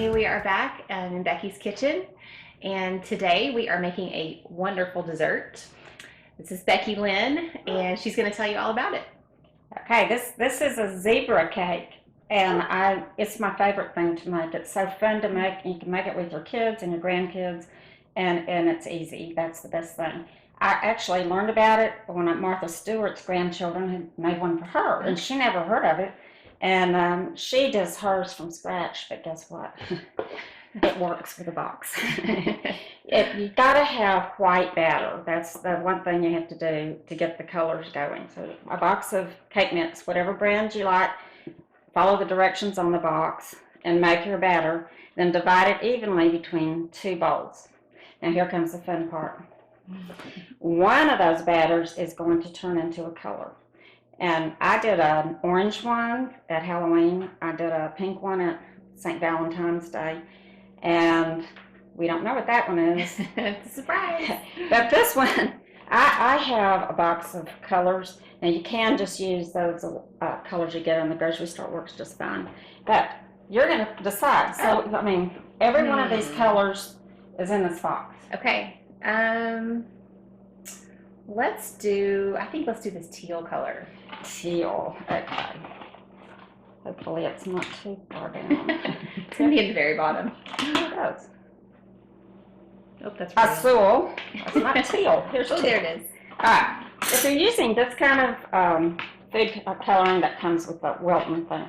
everybody. We are back in Becky's kitchen, and today we are making a wonderful dessert. This is Becky Lynn, and she's going to tell you all about it. Okay, this is a zebra cake, and it's my favorite thing to make. It's so fun to make. You can make it with your kids and your grandkids, and it's easy. That's the best thing. I actually learned about it when Martha Stewart's grandchildren had made one for her, and she never heard of it. And she does hers from scratch, but guess what? It works with a box. You got to have white batter. That's the one thing you have to do to get the colors going. So a box of cake mix, whatever brand you like, follow the directions on the box and make your batter. Then divide it evenly between 2 bowls. Now here comes the fun part. One of those batters is going to turn into a color. And I did an orange one at Halloween. I did a pink one at St. Valentine's Day. And we don't know what that one is. It's a surprise. But this one, I have a box of colors. Now you can just use those colors you get in the grocery store. Works just fine. But you're going to decide. So, I mean, every one of these colors is in this box. Okay. Let's do this teal color. Teal. Okay. Hopefully it's not too far down. It's going to be at the very bottom. It does. Oh, that's Azul. That's not teal. Here's teal. There it is. All right. If you're using this kind of food coloring that comes with the Wilton thing,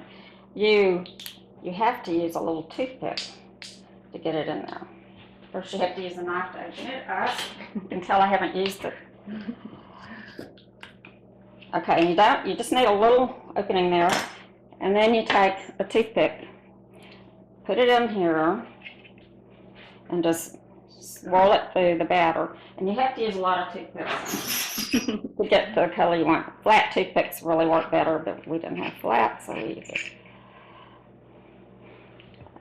you have to use a little toothpick to get it in there. First you have to use a knife to open it up. You can tell I haven't used it. Okay, you just need a little opening there, and then you take a toothpick, put it in here, and just swirl it through the batter. And you have to use a lot of toothpicks to get the color you want. Flat toothpicks really work better, but we didn't have flat, so we use it.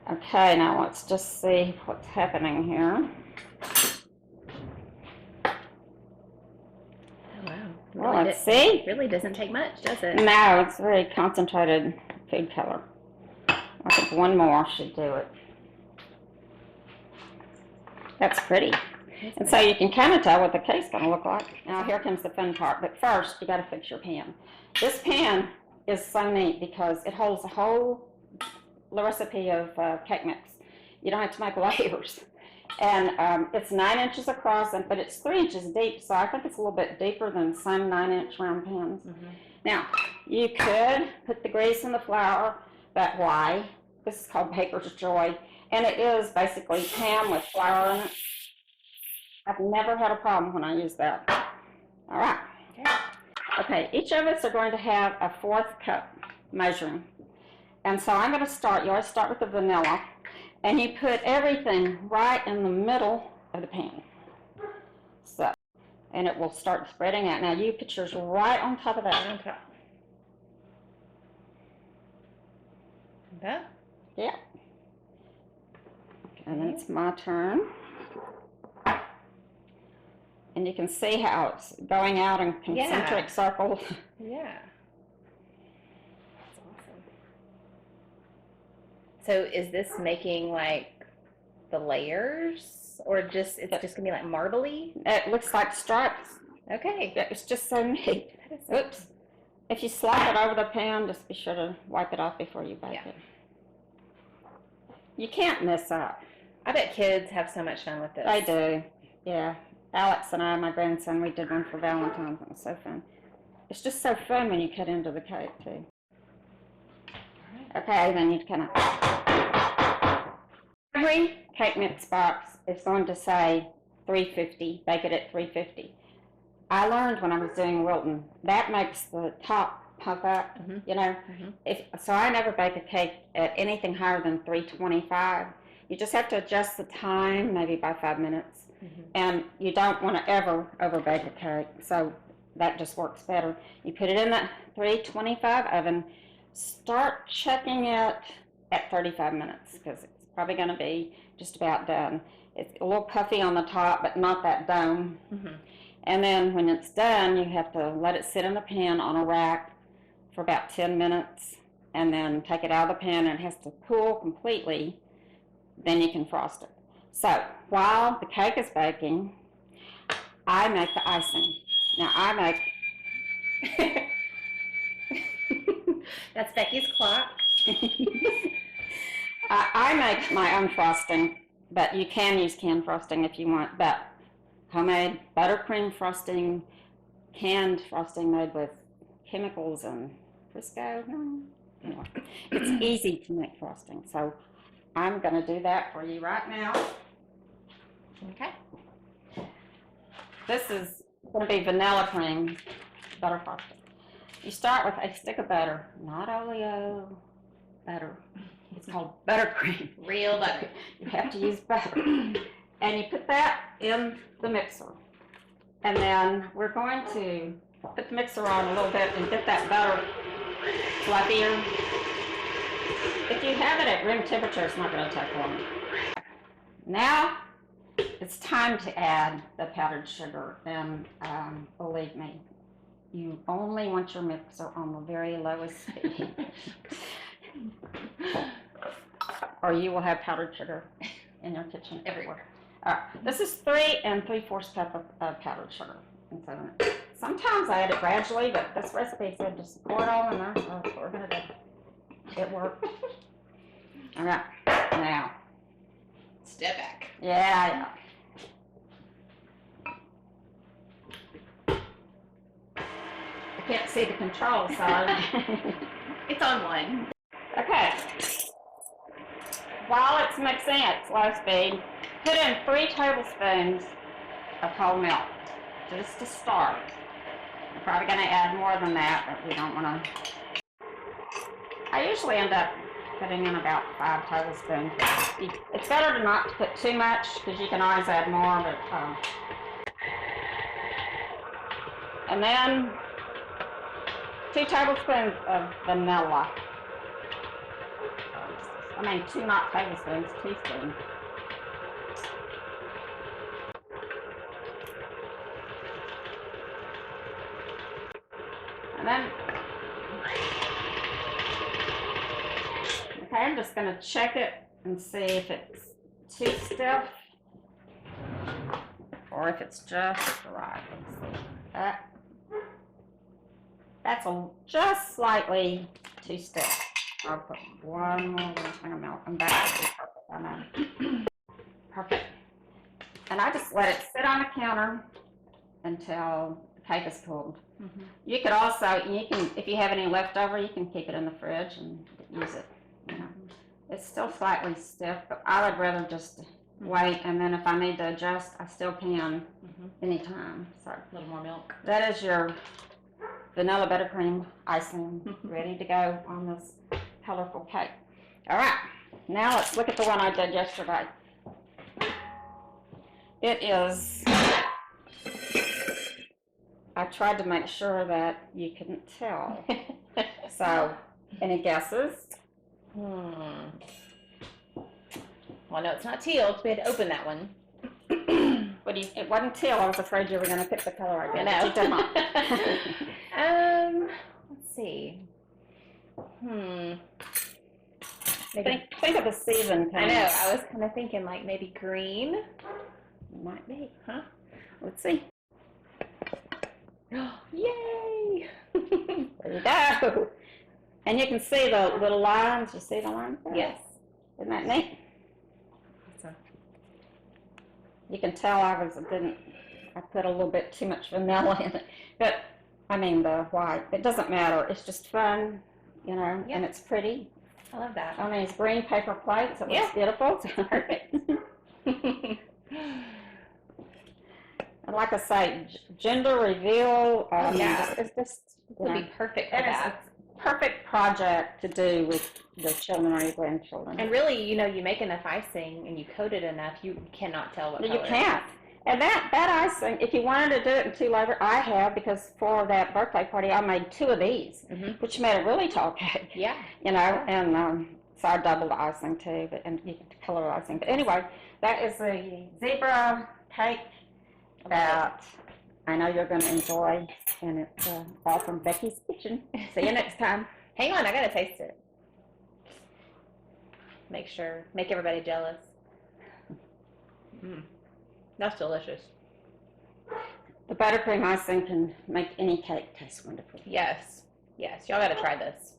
Okay, now let's just see what's happening here. Well, let's see. It really doesn't take much, does it? No, it's very concentrated food color. I think one more should do it. That's pretty. And so you can kind of tell what the cake's going to look like. Now here comes the fun part. But first, you got to fix your pan. This pan is so neat because it holds a whole recipe of cake mix. You don't have to make layers. And it's 9 inches across, but it's 3 inches deep, so I think it's a little bit deeper than some 9-inch round pans. Now, you could put the grease and the flour that way. This is called Baker's Joy, and it is basically pan with flour in it. I've never had a problem when I use that. All right. Okay, each of us are going to have a 1/4 cup measuring. And so I'm going to start, you always start with the vanilla. And you put everything right in the middle of the pan. So, and it will start spreading out. Now you put yours right on top of that. Right on top. That? Yeah. And then it's my turn. And you can see how it's going out in concentric circles. Yeah. So is this making like the layers, or it's just gonna be like marbly? It looks like stripes. Okay. It's just so neat. Oops. If you slap it over the pan, just be sure to wipe it off before you bake it. You can't mess up. I bet kids have so much fun with this. They do. Yeah. Alex and I, my grandson, we did one for Valentine's. It was so fun. It's just so fun when you cut into the cake too. Okay, then you kind of, every cake mix box is going to say 350, bake it at 350. I learned when I was doing Wilton, that makes the top puff up, you know. So I never bake a cake at anything higher than 325. You just have to adjust the time, maybe by 5 minutes. And you don't want to ever overbake a cake, so that just works better. You put it in the 325 oven. Start checking it at 35 minutes because it's probably going to be just about done. It's a little puffy on the top, but not that dome. And then when it's done, you have to let it sit in the pan on a rack for about 10 minutes and then take it out of the pan, and it has to cool completely then you can frost it. So while the cake is baking, I make the icing. Now That's Becky's clock. I make my own frosting, but you can use canned frosting if you want. But homemade buttercream frosting, canned frosting made with chemicals and Crisco. Anyway, it's easy to make frosting. So I'm going to do that for you right now. Okay. This is going to be vanilla cream butter frosting. You start with a stick of butter, not Oleo, butter. It's called buttercream. Real butter. You have to use butter. And you put that in the mixer. And then we're going to put the mixer on a little bit and get that butter fluffier. If you have it at room temperature, it's not going to take long. Now it's time to add the powdered sugar. And believe me, you only want your mixer on the very lowest speed. Or you will have powdered sugar in your kitchen Everywhere. All right, this is 3 3/4 cup of powdered sugar. And so sometimes I add it gradually, but this recipe said just pour it all in there, so that's what we're going to do. It worked. All right, now. Step back. Yeah. I can't see the control, so. It's on one. Okay. While it's mixing at slow speed, put in 3 tablespoons of whole milk, just to start. I'm probably going to add more than that, but we don't want to. I usually end up putting in about 5 tablespoons. It's better to not put too much because you can always add more. But and then 2 tablespoons of vanilla. 2 not tablespoons, teaspoons. And then, okay, I'm just going to check it and see if it's too stiff or if it's just right. Let's see. That's just slightly too stiff. I'll put one more thing of milk and that will be perfect. I know. Perfect. And I just let it sit on the counter until the cake is cooled. Mm-hmm. You could also, if you have any leftover, you can keep it in the fridge and use it. You know. It's still slightly stiff, but I would rather just wait, and then if I need to adjust, I still can anytime. So A little more milk. that is your vanilla buttercream icing ready to go on this colorful cake. All right, now let's look at the one I did yesterday. It is, I tried to make sure that you couldn't tell. So, any guesses? Well, no, it's not teal, because we had to open that one. But it wasn't teal. I was afraid you were going to pick the color I did. I know. But you did not. Let's see. Think of the season. I know. I was kind of thinking like maybe green. Might be. Huh? Let's see. Yay! There you go. And you can see the little lines. You see the lines there? Yes. Isn't that neat? You can tell I put a little bit too much vanilla in it. But, I mean, the white, it doesn't matter. It's just fun, you know, and it's pretty. I love that. On these green paper plates, it looks beautiful. Perfect. And like I say, gender reveal, it's just, It would be perfect for it is that. a perfect project to do with the children or your grandchildren. And really, you know, you make enough icing and you coat it enough, you cannot tell what color. You can't. And that icing, if you wanted to do it in 2 layers, I have, because for that birthday party, I made 2 of these, which made a really tall cake. Yeah. You know, and so I doubled the icing too, and you can color icing. But anyway, that is the zebra cake that I know you're going to enjoy, and it's all from Becky's Kitchen. See you next time. Hang on, I gotta taste it. Make everybody jealous. That's delicious. The buttercream icing can make any cake taste wonderful. Yes. Yes. Y'all got to try this.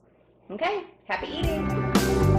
Okay. Happy eating.